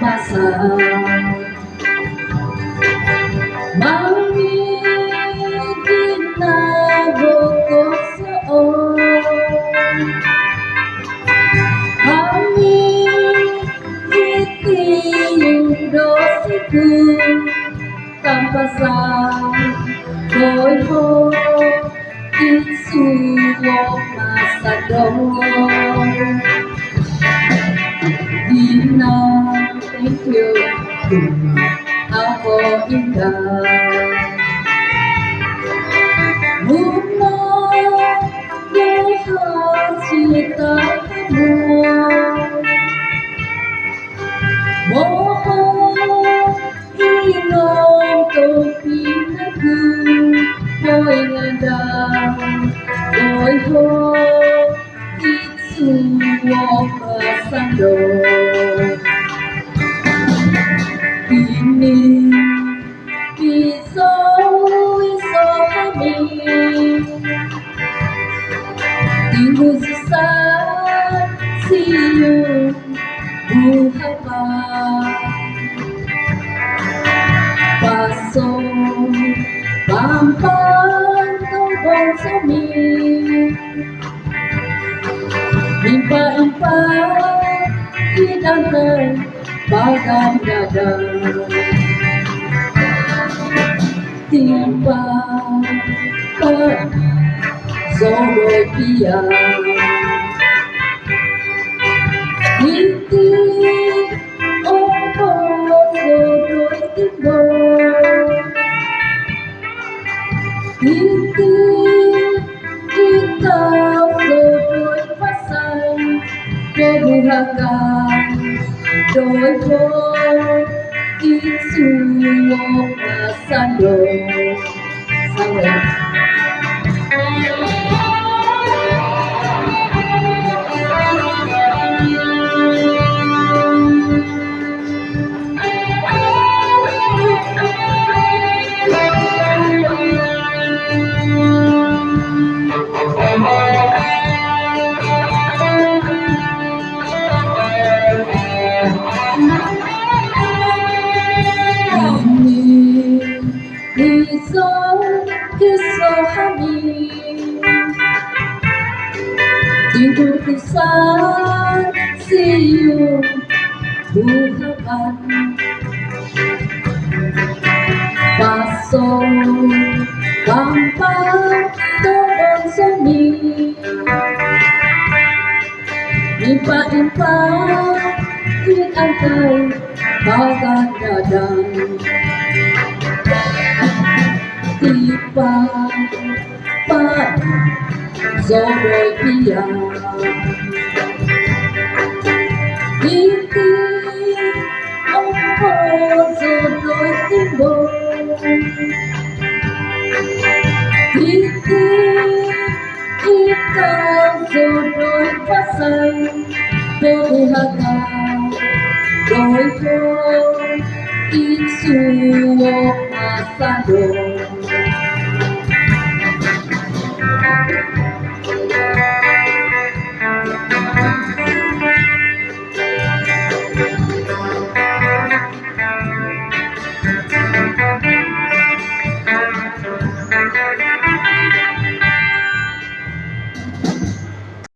masa mangigit na bukod sa hangin itiyong dosiku tampasan boyho itsuwo masa Donggongon Dina, thank you. Ako indah. Muna lahat cita kamu. Mohon inom topi aku. Boy ngadang, boy ho. Sumazau ini iso kami tinggu sesat siung buhapa pasong pampang tobong sami Impa-impa kinantan bagang dada Timpa pan soroy pia Inti opo soroy timbo Inti ikaw soroy pasang kebuhakan Doi boy itsuwo masando Sawe Kisah kami Tinggu kisah siung buhakan Pasong gampang tobong semi Impa-impa kinantai bagang dadang Tipa pan soroy pia Inti opo soroy timbo Inti ikaw soroy pasang Buhakan Doi ho itsuwo masando